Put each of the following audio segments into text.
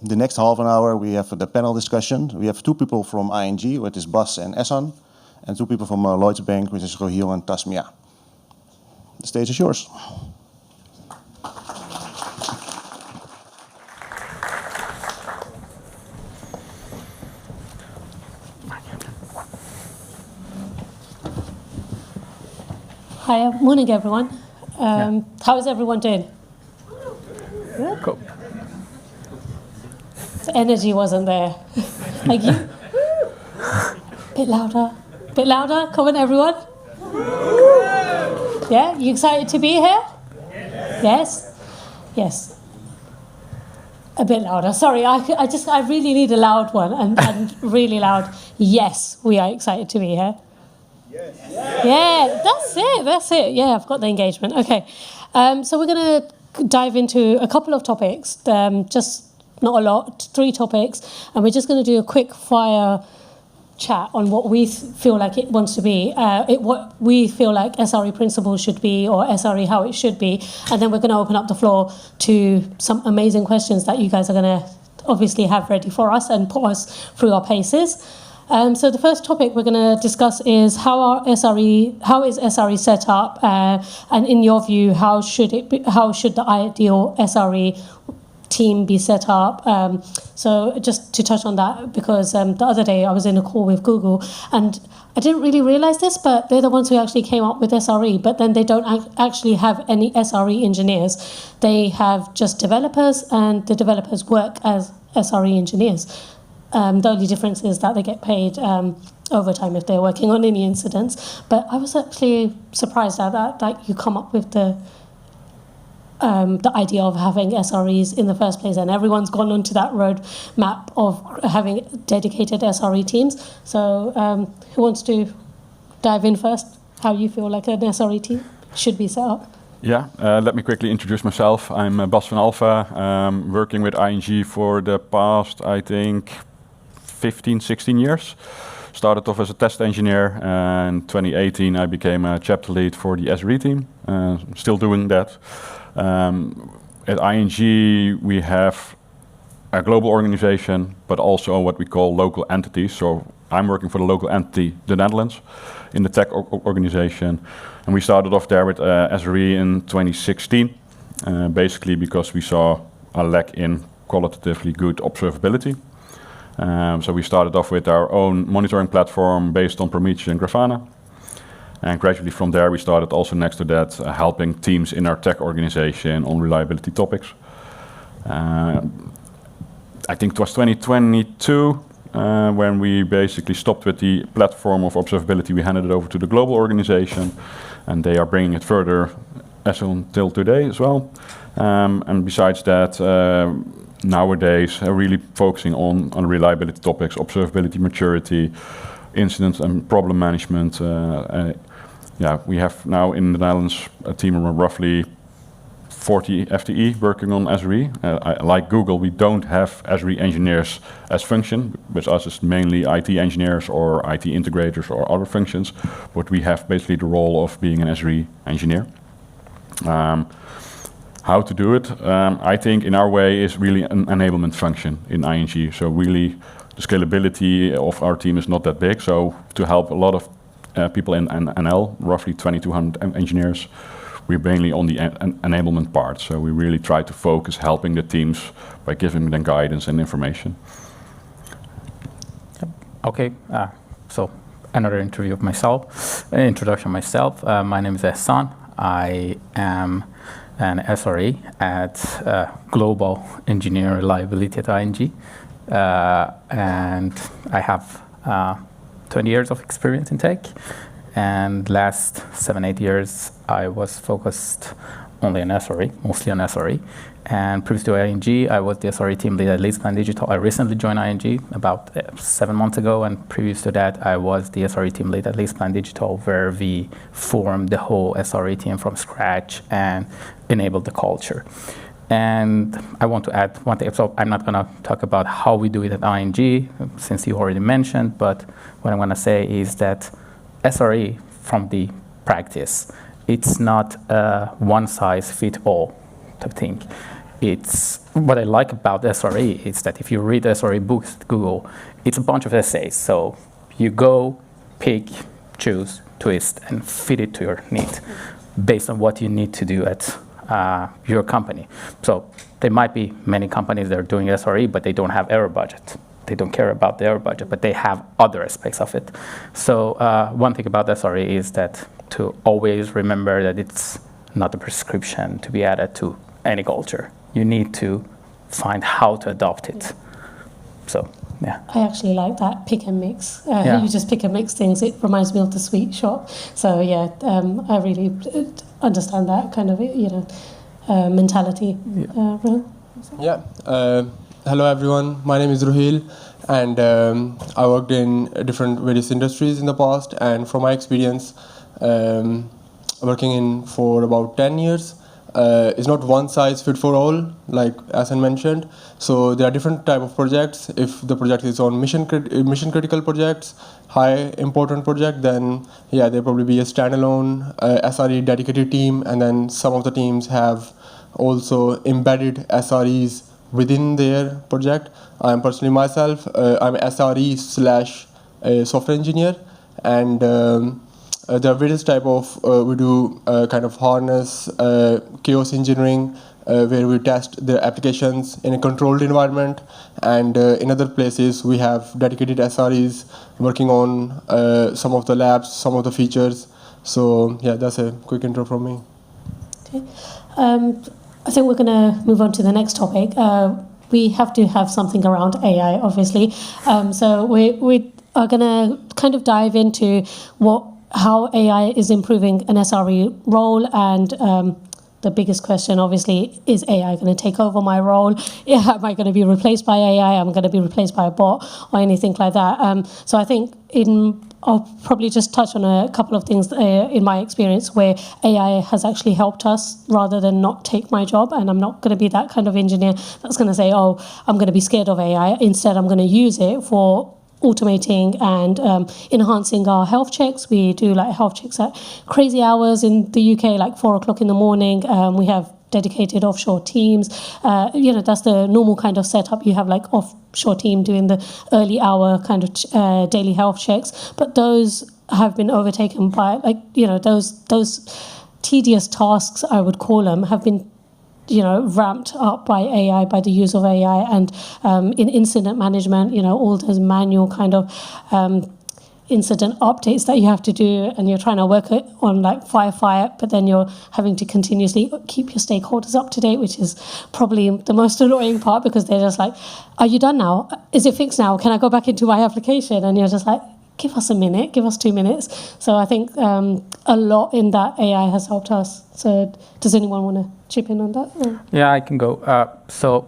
the next half an hour, we have the panel discussion. We have two people from ING, which is Bas and Ehsan, and two people from Lloyds Bank, which is Roheel and Tasmia. The stage is yours. Hi, morning everyone. How is everyone doing? Good. Cool. The energy wasn't there. Like you. Bit louder. Bit louder. Come on, everyone. Yeah, you excited to be here? Yes. Yes. A bit louder. Sorry, I really need a loud one and really loud. Yes, we are excited to be here. Yes. Yeah, that's it. Yeah, I've got the engagement. Okay, so we're going to dive into a couple of topics, just not a lot, 3 topics, and we're just going to do a quick fire chat on what we feel like it wants to be, what we feel like SRE principles should be, or SRE how it should be, and then we're going to open up the floor to some amazing questions that you guys are going to obviously have ready for us and put us through our paces. So the first topic we're going to discuss is how is SRE set up, and in your view, how should the ideal SRE team be set up? So just to touch on that, because the other day I was in a call with Google, and I didn't really realize this, but they're the ones who actually came up with SRE, but then they don't actually have any SRE engineers. They have just developers, and the developers work as SRE engineers. The only difference is that they get paid overtime if they're working on any incidents. But I was actually surprised at that you come up with the idea of having SREs in the first place, and everyone's gone onto that roadmap of having dedicated SRE teams. So who wants to dive in first? How you feel like an SRE team should be set up? Yeah, let me quickly introduce myself. I'm Bas van Alphen, working with ING for the past, I think, 15, 16 years. Started off as a test engineer, and in 2018 I became a chapter lead for the SRE team. Still doing that. At ING we have a global organization, but also what we call local entities. So I'm working for the local entity, the Netherlands, in the tech organization. And we started off there with SRE in 2016, basically because we saw a lack in qualitatively good observability. So we started off with our own monitoring platform based on Prometheus and Grafana. And gradually from there we started also next to that helping teams in our tech organization on reliability topics. I think it was 2022 when we basically stopped with the platform of observability. We handed it over to the global organization, and they are bringing it further as until today as well. And besides that, nowadays really focusing on reliability topics, observability maturity, incident and problem management. We have now in the Netherlands a team of roughly 40 FTE working on SRE. Like Google, we don't have SRE engineers as function. With us, it's mainly IT engineers or IT integrators or other functions. But we have basically the role of being an SRE engineer. How to do it? I think in our way is really an enablement function in ING. So really the scalability of our team is not that big. So to help a lot of people in NL, roughly 2,200 engineers, we're mainly on the enablement part. So we really try to focus helping the teams by giving them guidance and information. Okay, so another introduction of myself. My name is Ehsan. I am an SRE at Global Engineering Reliability at ING. And I have 20 years of experience in tech. And last 7-8 years, I was focused only on SRE, mostly on SRE. And previous to ING, I was the SRE team lead at LeasePlan Digital. I recently joined ING about 7 months ago, and previous to that, I was the SRE team lead at LeasePlan Digital, where we formed the whole SRE team from scratch and enabled the culture. And I want to add one thing. So I'm not going to talk about how we do it at ING, since you already mentioned, but what I'm going to say is that SRE from the practice, it's not a one-size-fits-all type thing. it's what I like about SRE is that if you read SRE books at Google, it's a bunch of essays. So you go, pick, choose, twist, and fit it to your need based on what you need to do at your company. So there might be many companies that are doing SRE, but they don't have error budget. They don't care about the error budget, but they have other aspects of it. So one thing about SRE is that to always remember that it's not a prescription to be added to any culture. You need to find how to adopt it. So, yeah. I actually like that pick and mix. Yeah. You just pick and mix things. It reminds me of the sweet shop. So yeah, I really understand that kind of mentality. Roheel? Yeah. Hello everyone. My name is Roheel, and I worked in different various industries in the past. And from my experience, working in for about 10 years, it's not one size fit for all, like Ehsan mentioned. So there are different type of projects. If the project is on mission critical projects, high important project, then yeah, there probably be a standalone SRE dedicated team, and then some of the teams have also embedded SREs within their project. I'm personally myself, I'm SRE / software engineer, and there are various type of, we do kind of harness, chaos engineering, where we test the applications in a controlled environment, and in other places we have dedicated SREs working on some of the labs, some of the features. So yeah, that's a quick intro from me. Okay. I think we're going to move on to the next topic. We have to have something around AI, obviously. So we are going to kind of dive into how AI is improving an SRE role, and the biggest question, obviously, is AI going to take over my role? Am I going to be replaced by AI? Am I going to be replaced by a bot or anything like that? So I think I'll probably just touch on a couple of things in my experience where AI has actually helped us rather than not take my job. And I'm not going to be that kind of engineer that's going to say, oh, I'm going to be scared of AI. Instead, I'm going to use it for automating and enhancing our health checks. We do like health checks at crazy hours in the UK, like 4 o'clock in the morning. We have dedicated offshore teams. That's the normal kind of setup. You have like offshore team doing the early hour kind of daily health checks. But those have been overtaken by those tedious tasks, I would call them, have been ramped up by AI, by the use of AI, and in incident management, all those manual kind of incident updates that you have to do, and you're trying to work it on like firefight, but then you're having to continuously keep your stakeholders up to date, which is probably the most annoying part, because they're just like, are you done now? Is it fixed now? Can I go back into my application? And you're just like, give us a minute, give us 2 minutes. So I think a lot in that AI has helped us. So does anyone want to chip in on that? Or? Yeah, I can go. So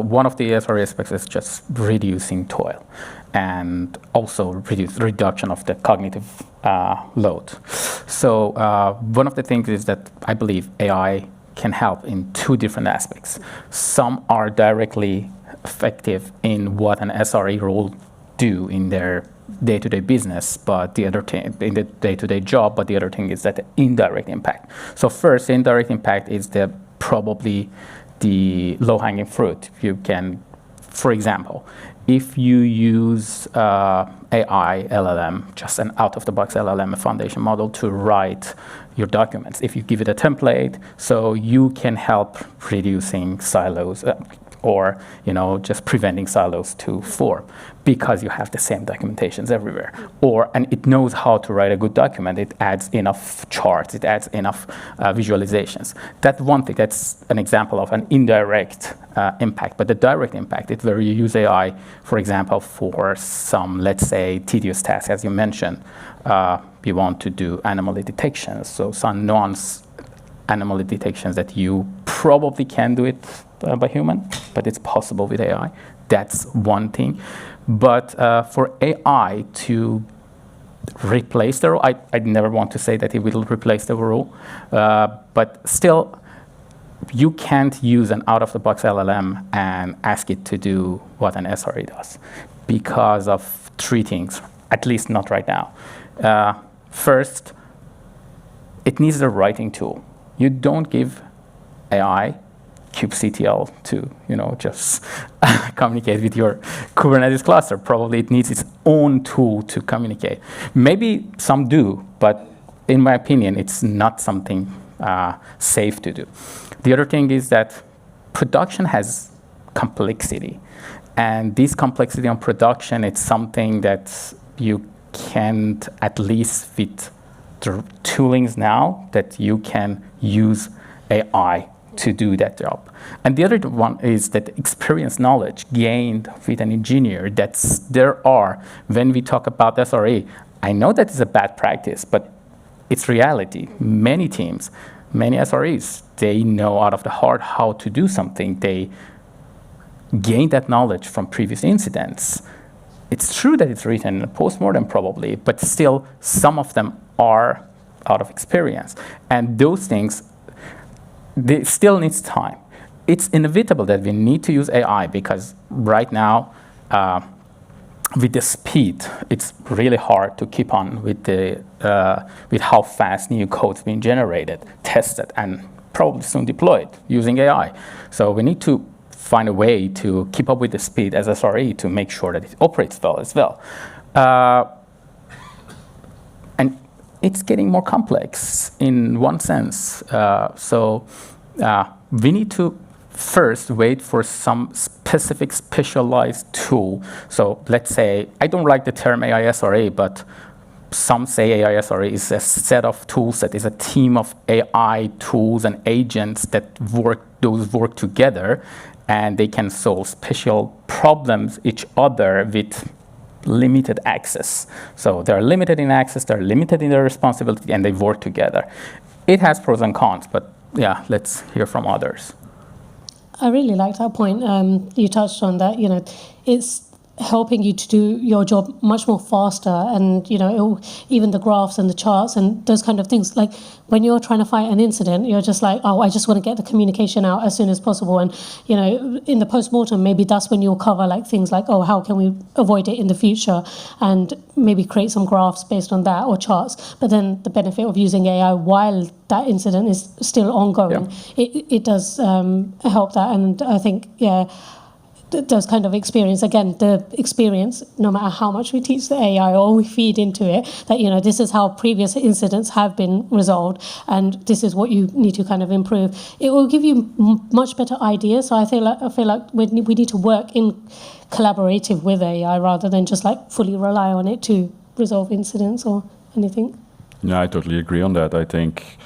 one of the SRE aspects is just reducing toil, and also reduction of the cognitive load. So one of the things is that I believe AI can help in 2 different aspects. Some are directly effective in what an SRE role do in their day-to-day business, but the other thing in the day-to-day job, but the other thing is that the indirect impact. So first, the indirect impact is probably the low-hanging fruit. You can, for example, if you use AI LLM, just an out-of-the-box LLM, a foundation model, to write your documents, if you give it a template, so you can help reducing silos, or just preventing silos to form, because you have the same documentations everywhere. And it knows how to write a good document. It adds enough charts, it adds enough visualizations. That's one thing. That's an example of an indirect impact. But the direct impact is where you use AI, for example, for some, let's say, tedious tasks, as you mentioned. You want to do anomaly detections, so some nuanced anomaly detections that you probably can do it by human, but it's possible with AI. That's one thing. But for AI to replace the role, I never want to say that it will replace the role, but still, you can't use an out-of-the-box LLM and ask it to do what an SRE does, because of 3 things, at least not right now. First, it needs a writing tool. You don't give AI kubectl to, just communicate with your Kubernetes cluster. Probably it needs its own tool to communicate. Maybe some do, but in my opinion, it's not something safe to do. The other thing is that production has complexity. And this complexity on production, it's something that you can't, at least with the toolings now, that you can use AI to do that job. And the other one is that experience knowledge gained with an engineer. When we talk about SRE, I know that is a bad practice, but it's reality. Many teams, many SREs, they know out of the heart how to do something. They gain that knowledge from previous incidents. It's true that it's written in a postmortem probably, but still some of them are out of experience. And those things, they still needs time. It's inevitable that we need to use AI because right now, with the speed, it's really hard to keep on with with how fast new code's being generated, tested, and probably soon deployed using AI. So we need to find a way to keep up with the speed as SRE to make sure that it operates well as well. And it's getting more complex in one sense. So we need to first wait for some specific specialized tool. So let's say, I don't like the term AI SRE, but some say AI SRE is a set of tools that is a team of AI tools and agents that work together, and they can solve special problems each other with limited access. So they're limited in access, they're limited in their responsibility, and they work together. It has pros and cons, but yeah, let's hear from others. I really like that point. You touched on that, it's helping you to do your job much more faster, and even the graphs and the charts and those kind of things. Like when you're trying to fight an incident, you're just like, oh, I just want to get the communication out as soon as possible. And in the post-mortem, maybe that's when you'll cover like things like, oh, how can we avoid it in the future, and maybe create some graphs based on that or charts. But then the benefit of using AI while that incident is still ongoing, it does help that. And I think those kind of experience, again, the experience, no matter how much we teach the AI or we feed into it, that, this is how previous incidents have been resolved and this is what you need to kind of improve. It will give you much better ideas. So I feel like we need to work in collaborative with AI rather than just like fully rely on it to resolve incidents or anything. Yeah, I totally agree on that. I think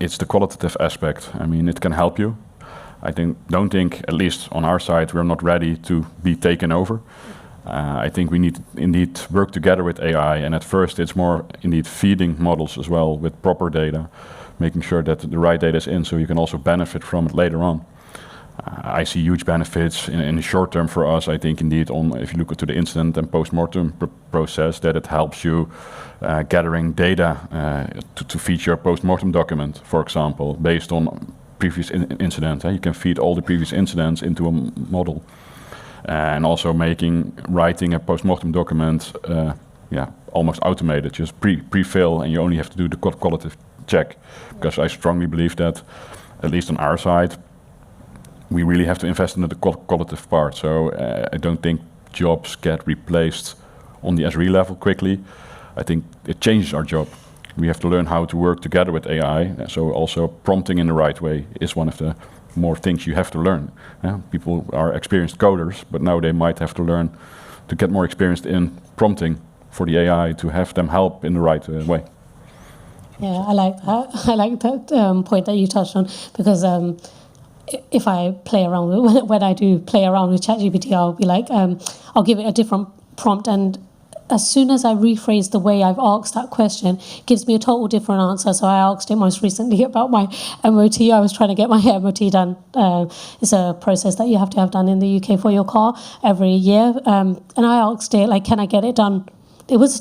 it's the qualitative aspect. I mean, it can help you. Don't think, at least on our side, we're not ready to be taken over. I think we need indeed work together with AI, and at first it's more indeed feeding models as well with proper data, making sure that the right data is in so you can also benefit from it later on. I see huge benefits in the short term for us. I think indeed if you look into the incident and post-mortem process, that it helps you gathering data to feed your post-mortem document, for example, based on previous incident. You can feed all the previous incidents into a model, and also writing a post-mortem document, almost automated, just pre-fill, and you only have to do the qualitative check. Because I strongly believe that, at least on our side, we really have to invest in the qualitative part. So I don't think jobs get replaced on the SRE level quickly. I think it changes our job. We have to learn how to work together with AI. So also prompting in the right way is one of the more things you have to learn. People are experienced coders, but now they might have to learn to get more experienced in prompting for the AI to have them help in the right way. Yeah, I like that. I like that point that you touched on, because if I play around with, when I do play around with ChatGPT, I'll be like, I'll give it a different prompt, and as soon as I rephrase the way I've asked that question, it gives me a total different answer. So I asked it most recently about my MOT. I was trying to get my MOT done. It's a process that you have to have done in the UK for your car every year. And I asked it, like, can I get it done? It was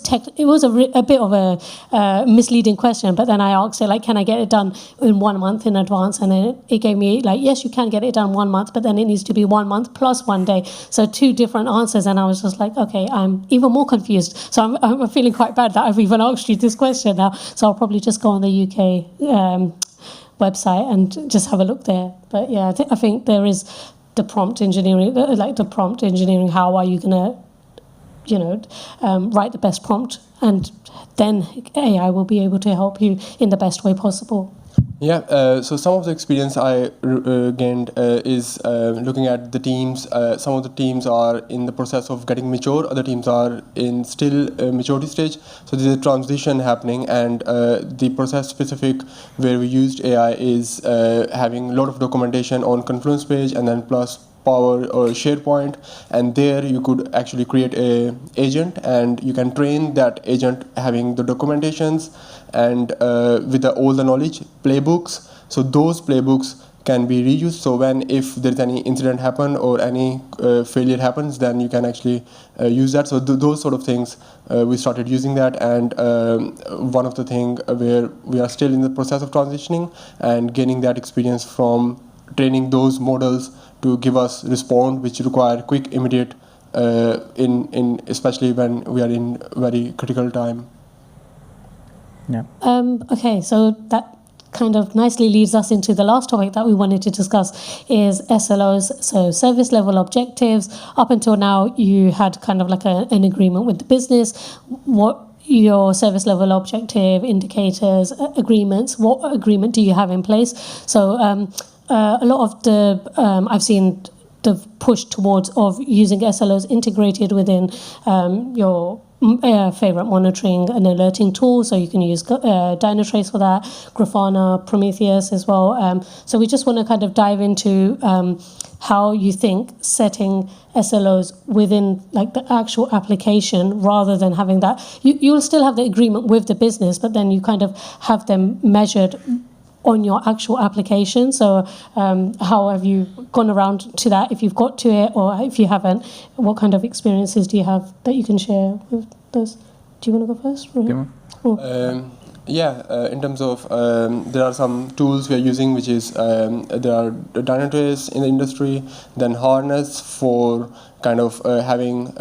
a bit of a misleading question, but then I asked it, like, can I get it done in 1 month in advance? And then it gave me, like, yes, you can get it done 1 month, but then it needs to be 1 month plus 1 day. So 2 different answers. And I was just like, okay, I'm even more confused. So I'm feeling quite bad that I've even asked you this question now. So I'll probably just go on the UK website and just have a look there. But yeah, I think there is the prompt engineering, how are you going to, write the best prompt, and then AI will be able to help you in the best way possible. Yeah, so some of the experience I gained is looking at the teams. Some of the teams are in the process of getting mature, other teams are in still maturity stage. So there's a transition happening, and the process specific where we used AI is having a lot of documentation on Confluence page, and then plus Power or SharePoint, and there you could actually create a agent, and you can train that agent having the documentations and with all the knowledge playbooks. So those playbooks can be reused. So if there's any incident happen or any failure happens, then you can actually use that. So those sort of things we started using that, and one of the things where we are still in the process of transitioning and gaining that experience from training those models to give us response which require quick, immediate, especially when we are in very critical time. Yeah. Okay, so that kind of nicely leads us into the last topic that we wanted to discuss is SLOs, so service level objectives. Up until now, you had kind of like an agreement with the business. What your service level objective indicators, agreements, what agreement do you have in place? So a lot of the, I've seen the push towards of using SLOs integrated within your favorite monitoring and alerting tool. So you can use Dynatrace for that, Grafana, Prometheus as well. So we just want to kind of dive into how you think setting SLOs within like the actual application, rather than having that. You'll still have the agreement with the business, but then you kind of have them measured on your actual application. So how have you gone around to that, if you've got to it, or if you haven't, what kind of experiences do you have that you can share with those? Do you want to go first? In terms of there are some tools we are using, which is there are Dynatrace in the industry, then Harness for kind of having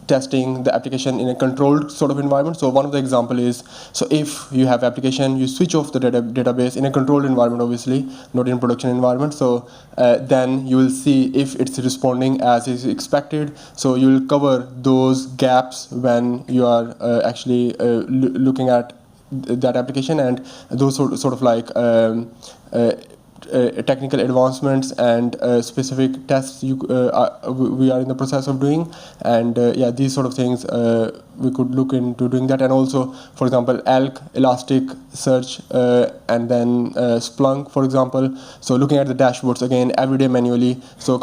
testing the application in a controlled sort of environment. So one of the example is, so if you have application, you switch off the database in a controlled environment, obviously, not in production environment. So then you will see if it's responding as is expected. So you will cover those gaps when you are actually looking at that application, and those sort of like technical advancements and specific tests we are in the process of doing, and these sort of things we could look into doing that. And also, for example, Elk, Elasticsearch, and then Splunk, for example. So looking at the dashboards again every day manually. So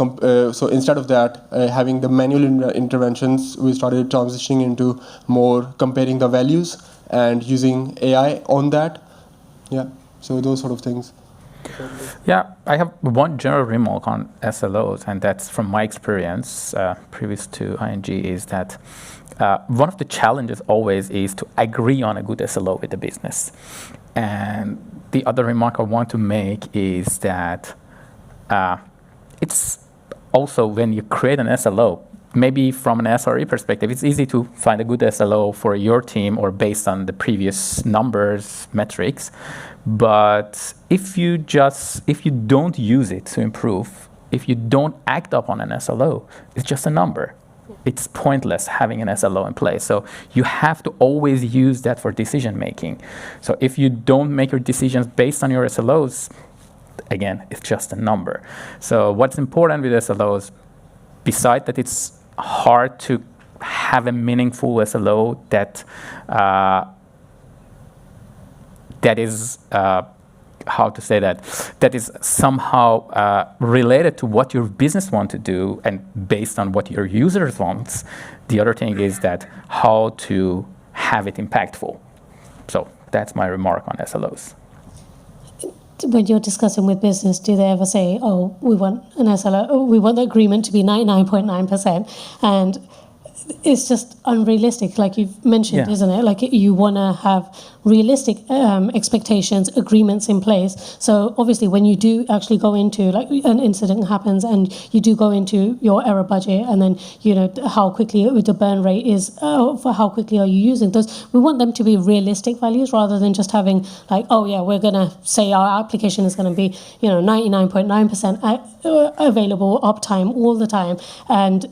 instead of that, having the manual interventions, we started transitioning into more comparing the values and using AI on that. Yeah, so those sort of things. Yeah, I have one general remark on SLOs, and that's from my experience previous to ING, is that one of the challenges always is to agree on a good SLO with the business. And the other remark I want to make is that it's also when you create an SLO, maybe from an SRE perspective, it's easy to find a good SLO for your team or based on the previous numbers, metrics. But if you don't use it to improve, if you don't act upon an SLO, it's just a number. It's pointless having an SLO in place. So you have to always use that for decision making. So if you don't make your decisions based on your SLOs, again, it's just a number. So what's important with SLOs, besides that it's hard to have a meaningful SLO that is that is somehow related to what your business want to do and based on what your users want. The other thing is that how to have it impactful. So that's my remark on SLOs. When you're discussing with business, do they ever say, oh, we want an SLO, we want the agreement to be 99.9%, and it's just unrealistic, like you've mentioned, isn't it? Like you want to have realistic expectations, agreements in place. So obviously when you do actually go into, like, an incident happens and you do go into your error budget, and then, you know, how quickly the burn rate is, for how quickly are you using those, we want them to be realistic values rather than just having like, oh yeah, we're going to say our application is going to be, you know, 99.9% available uptime all the time. And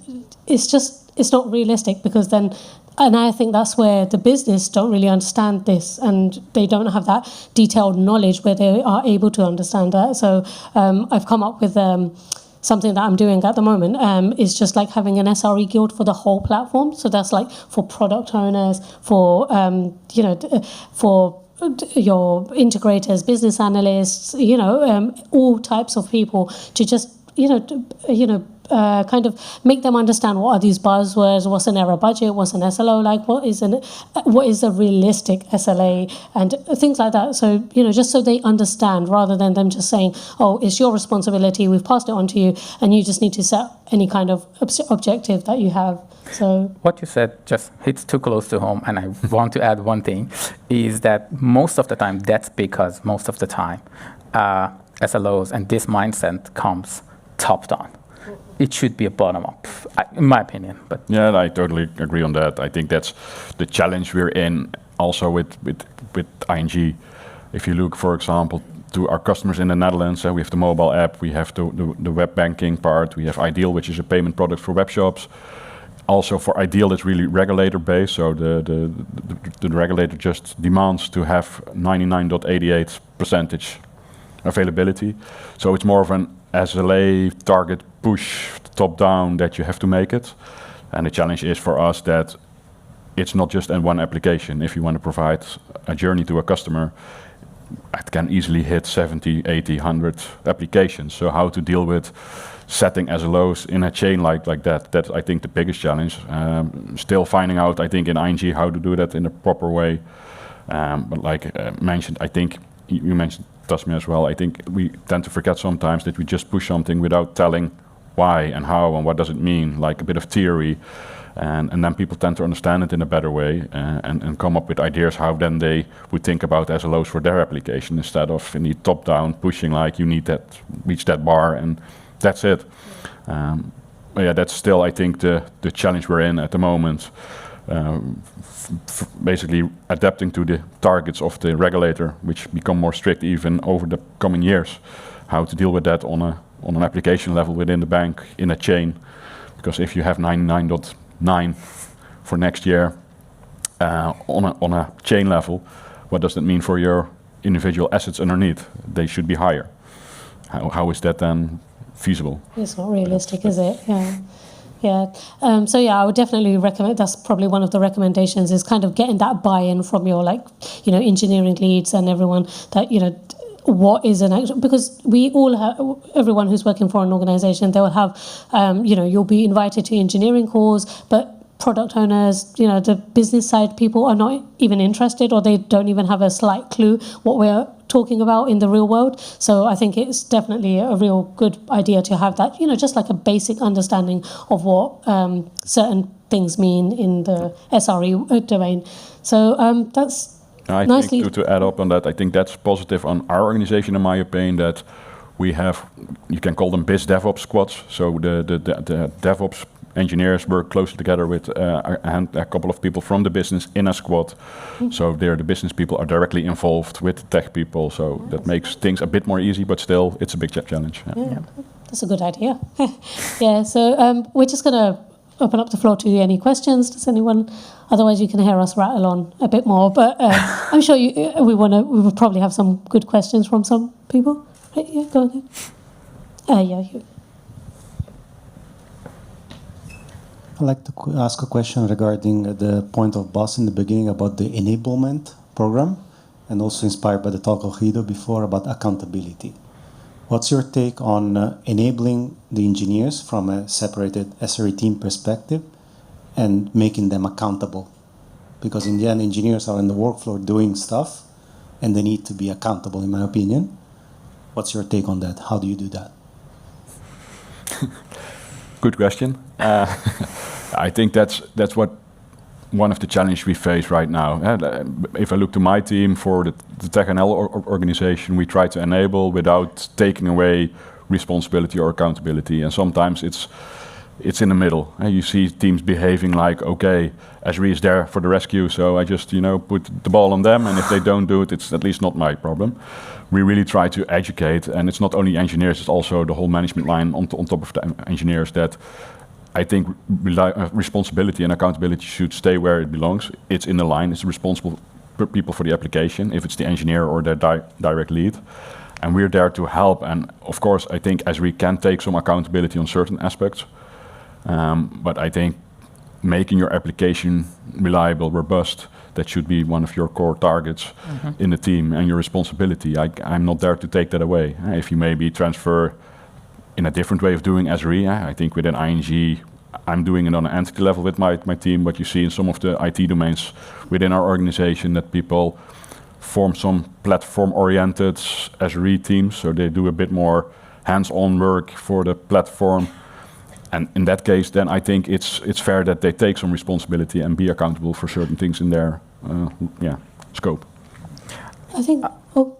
it's not realistic, because then, and I think that's where the business don't really understand this, and they don't have that detailed knowledge where they are able to understand that. So I've come up with something that I'm doing at the moment, is just like having an SRE guild for the whole platform. So that's like for product owners, for for your integrators, business analysts, you know, all types of people, to just kind of make them understand what are these buzzwords, what's an error budget, what's an SLO, like what is a realistic SLA, and things like that. So, you know, just so they understand, rather than them just saying, oh, it's your responsibility, we've passed it on to you, and you just need to set any kind of objective that you have. So what you said just hits too close to home, and I want to add one thing, is that most of the time, that's because most of the time SLOs and this mindset comes top down. It should be a bottom up, in my opinion. But yeah, I totally agree on that. I think that's the challenge we're in also with ING. If you look, for example, to our customers in the Netherlands, we have the mobile app, we have the web banking part, we have Ideal, which is a payment product for web shops. Also for Ideal, it's really regulator based, so the regulator just demands to have 99.88% availability. So it's more of an SLA target push top down that you have to make it. And the challenge is for us that it's not just in one application. If you want to provide a journey to a customer, it can easily hit 70, 80, 100 applications. So how to deal with setting SLOs in a chain like that, that's I think the biggest challenge. Still finding out, I think in ING, how to do that in a proper way. But like mentioned, I think you mentioned Tasmia as well, I think we tend to forget sometimes that we just push something without telling why and how and what does it mean, like a bit of theory, and then people tend to understand it in a better way and come up with ideas how then they would think about SLOs for their application, instead of in the top-down pushing like you need that, reach that bar and that's it. But yeah, that's still I think the challenge we're in at the moment. Basically adapting to the targets of the regulator, which become more strict even over the coming years. How to deal with that on an application level within the bank in a chain, because if you have 99.9 for next year on a chain level, what does that mean for your individual assets underneath? They should be higher. How is that then feasible? It's not realistic, is it? Yeah. Yeah. So yeah, I would definitely recommend. That's probably one of the recommendations, is kind of getting that buy-in from your, like, you know, engineering leads and everyone, that, you know, what is an actual, because we all have, everyone who's working for an organization, they will have, you know, you'll be invited to engineering calls, but product owners, you know, the business side people are not even interested, or they don't even have a slight clue what we're talking about in the real world. So I think it's definitely a real good idea to have that, you know, just like a basic understanding of what certain things mean in the SRE domain. So that's I nicely. think to add up on that, I think that's positive on our organization, in my opinion, that we have, you can call them biz DevOps squads. So the DevOps engineers work closely together with a couple of people from the business in a squad. Mm-hmm. So there the business people are directly involved with the tech people. So that makes things a bit more easy, but still it's a big challenge. Yeah. That's a good idea. Yeah, so we're just going to open up the floor to any questions. Does anyone? Otherwise you can hear us rattle on a bit more, but I'm sure we will probably have some good questions from some people. Right, yeah, go ahead. Yeah, you. I'd like to ask a question regarding the point of Bas in the beginning about the enablement program, and also inspired by the talk of Guido before about accountability. What's your take on enabling the engineers from a separated SRE team perspective and making them accountable? Because in the end, engineers are in the workflow doing stuff, and they need to be accountable, in my opinion. What's your take on that? How do you do that? Good question. I think that's what one of the challenges we face right now. If I look to my team for the Tech NL organization, we try to enable without taking away responsibility or accountability, and sometimes it's in the middle. You see teams behaving like, okay, SRE is there for the rescue, so I just put the ball on them, and if they don't do it, it's at least not my problem. We really try to educate, and it's not only engineers, it's also the whole management line on top of the engineers, that I think responsibility and accountability should stay where it belongs. It's in the line, it's responsible people for the application, if it's the engineer or their direct lead. And we're there to help, and of course I think SRE can take some accountability on certain aspects, but I think making your application reliable, robust, that should be one of your core targets in the team and your responsibility. I'm not there to take that away. If you maybe transfer in a different way of doing SRE, I think within ING, I'm doing it on an entity level with my team, but you see in some of the IT domains within our organization that people form some platform-oriented SRE teams, so they do a bit more hands-on work for the platform. And in that case, then I think it's fair that they take some responsibility and be accountable for certain things in their scope. I think.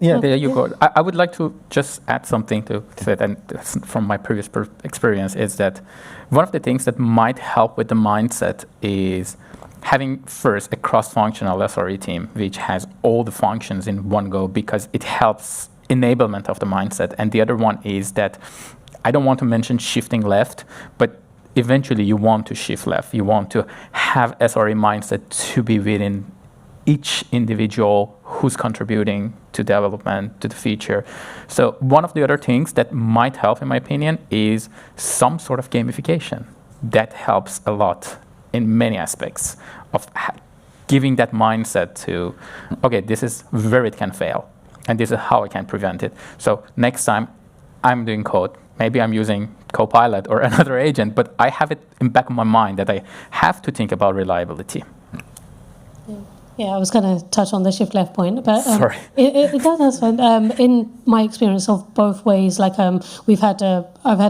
There you go. I would like to just add something to that, and from my previous experience, is that one of the things that might help with the mindset is having first a cross-functional SRE team, which has all the functions in one go, because it helps enablement of the mindset. And the other one is that I don't want to mention shifting left, but eventually you want to shift left. You want to have SRE mindset to be within each individual who's contributing to development, to the feature. So one of the other things that might help, in my opinion, is some sort of gamification. That helps a lot in many aspects of giving that mindset to, okay, this is where it can fail, and this is how I can prevent it. So next time I'm doing code, maybe I'm using Copilot or another agent, but I have it in back of my mind that I have to think about reliability. Yeah, I was going to touch on the shift left point, but sorry, that's fine. In my experience of both ways, like I've had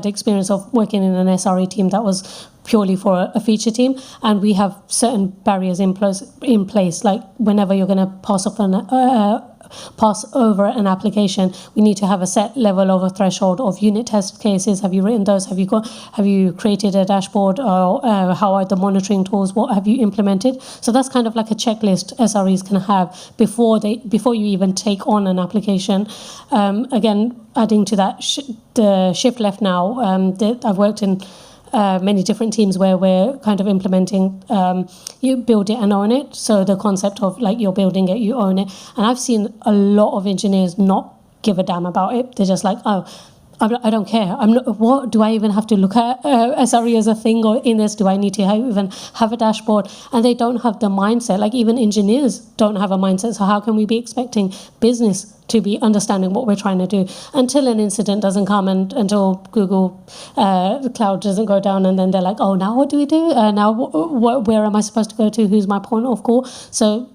the experience of working in an SRE team that was purely for a feature team, and we have certain barriers in place. Like whenever you're going to pass over an application, we need to have a set level of a threshold of unit test cases. Have you written those? Have you created a dashboard? Or how are the monitoring tools? What have you implemented? So that's kind of like a checklist SREs can have before you even take on an application. Again, adding to that, the shift left now. I've worked in many different teams where we're kind of implementing you build it and own it. So the concept of like you're building it, you own it. And I've seen a lot of engineers not give a damn about it. They're just like, oh, I don't care. What do I even have to look at SRE as a thing, or in this? Do I need to even have a dashboard? And they don't have the mindset. Like even engineers don't have a mindset. So how can we be expecting business to be understanding what we're trying to do until an incident doesn't come and until Google Cloud doesn't go down, and then they're like, oh, now what do we do? Now where am I supposed to go to? Who's my point of call? So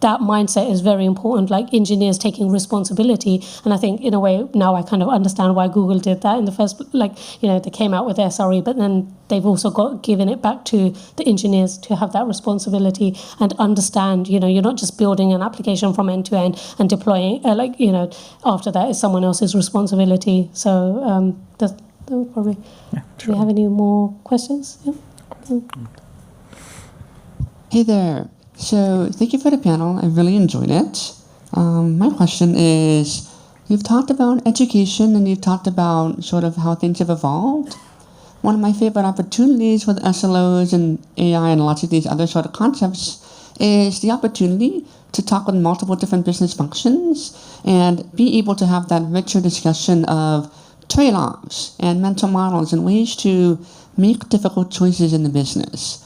that mindset is very important, like engineers taking responsibility. And I think in a way now I kind of understand why Google did that in the first, they came out with SRE, but then they've also given it back to the engineers to have that responsibility and understand, you're not just building an application from end to end and deploying, after that is someone else's responsibility. So that's probably, do we have any more questions? Yeah. Hey there. So thank you for the panel. I really enjoyed it. My question is, you've talked about education and you've talked about sort of how things have evolved. One of my favorite opportunities with SLOs and AI and lots of these other sort of concepts is the opportunity to talk with multiple different business functions and be able to have that richer discussion of trade-offs and mental models and ways to make difficult choices in the business.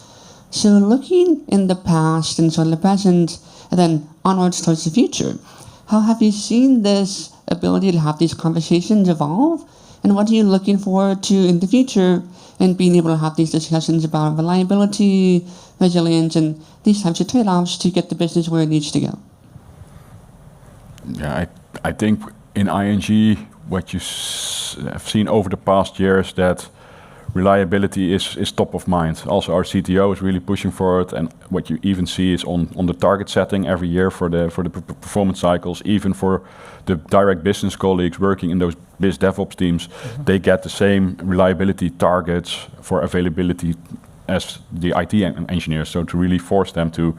So looking in the past and sort of the present, and then onwards towards the future, how have you seen this ability to have these conversations evolve? And what are you looking forward to in the future in being able to have these discussions about reliability, resilience, and these types of trade-offs to get the business where it needs to go? Yeah, I think in ING, what you have seen over the past years that reliability is top of mind. Also, our CTO is really pushing for it, and what you even see is on the target setting every year for the performance cycles, even for the direct business colleagues working in those biz DevOps teams, they get the same reliability targets for availability as the IT engineers. So to really force them to,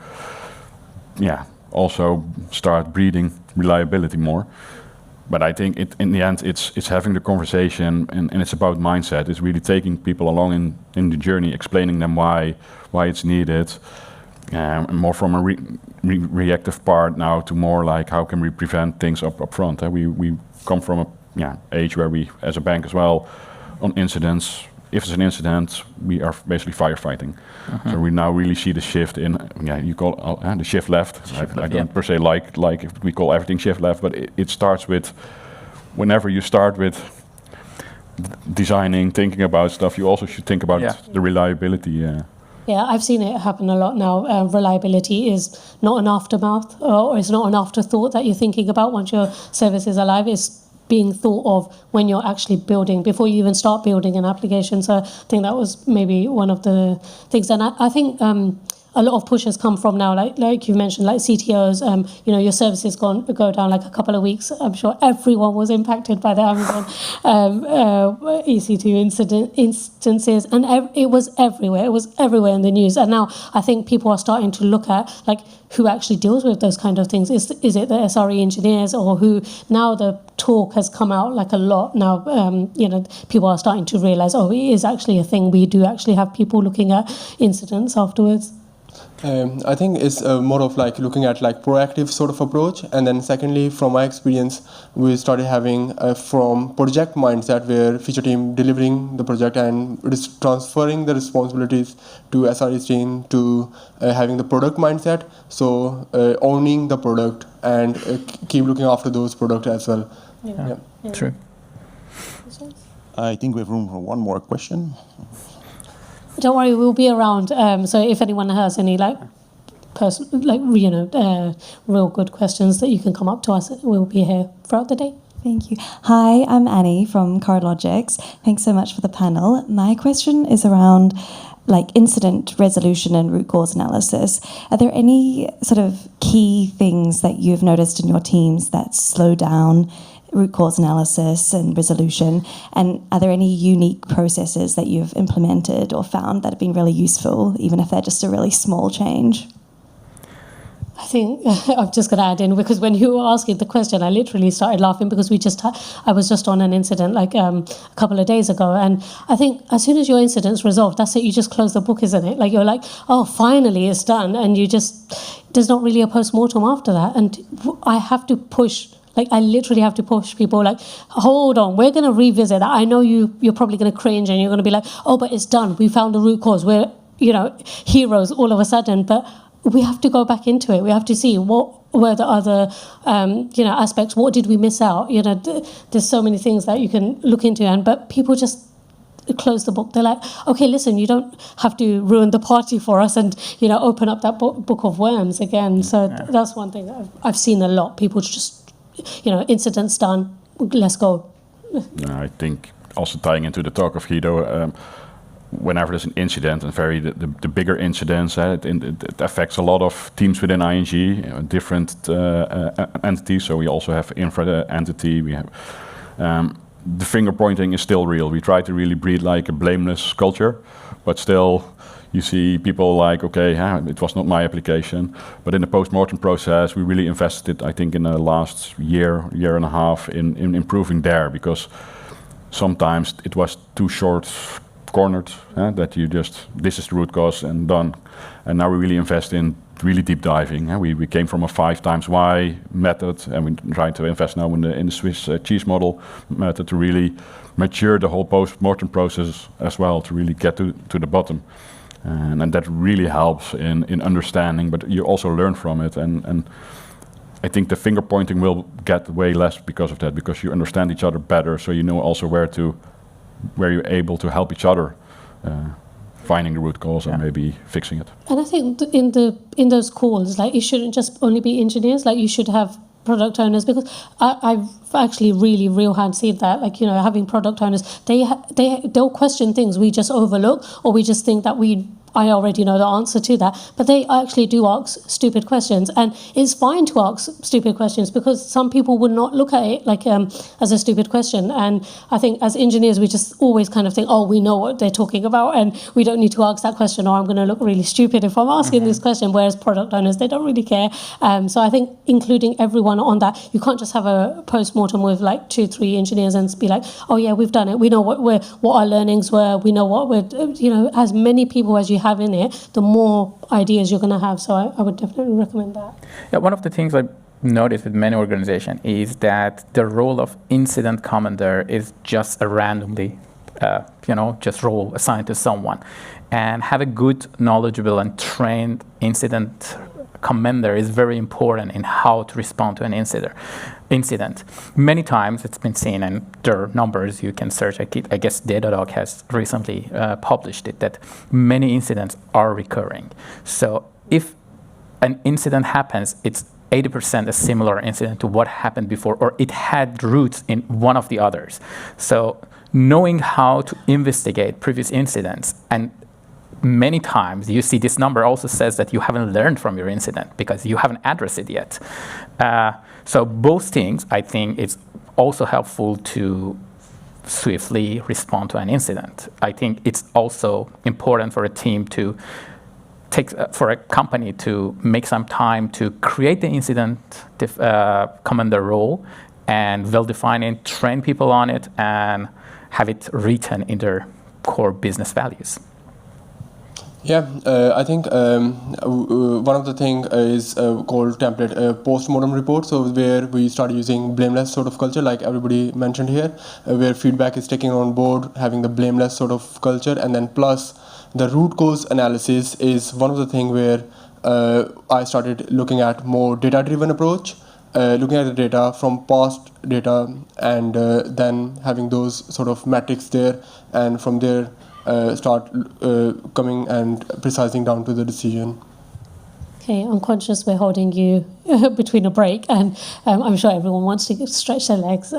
also start breeding reliability more. But I think in the end, it's having the conversation, and it's about mindset. It's really taking people along in the journey, explaining them why it's needed, and more from a reactive part now to more like how can we prevent things up front. We come from a age where we, as a bank as well, on incidents. If it's an incident, we are basically firefighting. So we now really see the shift in, you call the shift left. I don't per se like if we call everything shift left, but it starts with, whenever you start with designing, thinking about stuff, you also should think about the reliability. Yeah, I've seen it happen a lot now. Reliability is not an aftermath, or it's not an afterthought that you're thinking about once your service is alive. It's being thought of when you're actually building, before you even start building an application. So I think that was maybe one of the things. And I think a lot of pushes come from now, like you mentioned, like CTOs, your services go down like a couple of weeks. I'm sure everyone was impacted by the Amazon EC2 instances, and it was everywhere. It was everywhere in the news. And now I think people are starting to look at like who actually deals with those kind of things. Is it the SRE engineers, or who? Now the talk has come out like a lot. Now people are starting to realize, it is actually a thing. We do actually have people looking at incidents afterwards. I think it's more of like looking at like proactive sort of approach, and then secondly, from my experience, we started having from project mindset, where feature team delivering the project and transferring the responsibilities to SRE team, to having the product mindset, so owning the product and keep looking after those products as well. Yeah. True. I think we have room for one more question. Don't worry, we'll be around. So if anyone has any real good questions, that you can come up to us. We'll be here throughout the day. Thank you. Hi, I'm Annie from CardLogix. Thanks so much for the panel. My question is around incident resolution and root cause analysis. Are there any sort of key things that you've noticed in your teams that slow down root cause analysis and resolution? And are there any unique processes that you've implemented or found that have been really useful, even if they're just a really small change? I think I'm just going to add in, because when you were asking the question, I literally started laughing, because I was just on an incident a couple of days ago, and I think as soon as your incident's resolved, that's it. You just close the book, isn't it? Like you're like, oh, finally it's done, and there's not really a post-mortem after that. And I have to push. I literally have to push people, hold on, we're going to revisit that. I know you're probably going to cringe, and you're going to be like, oh, but it's done. We found the root cause. We're, heroes all of a sudden. But we have to go back into it. We have to see what were the other, aspects. What did we miss out? There's so many things that you can look into. But people just close the book. They're like, okay, listen, you don't have to ruin the party for us and, open up that book of worms again. So that's one thing that I've seen a lot. People just, incidents done, let's go. I think also tying into the talk of Guido, whenever there's an incident, and the bigger incidents, it affects a lot of teams within ING, different entities. So we also have infra entity. We have the finger pointing is still real. We try to really breed like a blameless culture, but still you see people like, okay, it was not my application. But in the post-mortem process, we really invested, I think, in the last year and a half in improving there, because sometimes it was too short-cornered, that you just, this is the root cause and done. And now we really invest in really deep diving. We came from a 5 times Y method, and we try to invest now in the Swiss cheese model method to really mature the whole post-mortem process as well, to really get to the bottom. And that really helps in understanding, but you also learn from it. And I think the finger pointing will get way less because of that, because you understand each other better, so you know also where you're able to help each other finding the root cause and maybe fixing it. And I think in those calls, it shouldn't just only be engineers. You should have product owners, because I've actually really real-hand seen that, like, having product owners, they'll question things we just overlook, or we just think that I already know the answer to that, but they actually do ask stupid questions, and it's fine to ask stupid questions because some people would not look at it like as a stupid question. And I think as engineers, we just always kind of think, oh, we know what they're talking about, and we don't need to ask that question, or I'm going to look really stupid if I'm asking this question. Whereas product owners, they don't really care. So I think including everyone on that, you can't just have a post-mortem with like 2-3 engineers and be like, oh yeah, we've done it. We know what our learnings were. We know what we're, as many people as you have in it, the more ideas you're going to have. So I would definitely recommend that. Yeah, one of the things I've noticed with many organizations is that the role of incident commander is just a randomly, just role assigned to someone. And have a good, knowledgeable, and trained incident commander is very important in how to respond to an incident. Many times it's been seen, and there are numbers you can search. I guess Datadog has recently published it, that many incidents are recurring. So if an incident happens, it's 80% a similar incident to what happened before, or it had roots in one of the others. So knowing how to investigate previous incidents, and many times you see this number also says that you haven't learned from your incident because you haven't addressed it yet. So both things, I think, it's also helpful to swiftly respond to an incident. I think it's also important for a team to for a company to make some time to create the incident commander role and well define it, train people on it, and have it written in their core business values. Yeah, I think one of the things is called template post-mortem report. So where we start using blameless sort of culture, like everybody mentioned here, where feedback is taken on board, having the blameless sort of culture, and then plus the root cause analysis is one of the things where I started looking at more data-driven approach, looking at the data from past data, and then having those sort of metrics there, and from there start coming and precising down to the decision. Okay, I'm conscious we're holding you between a break, and I'm sure everyone wants to stretch their legs.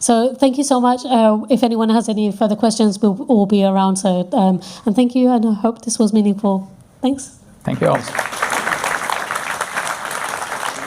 So thank you so much. If anyone has any further questions, we'll all be around. So and thank you, and I hope this was meaningful. Thanks. Thank you all.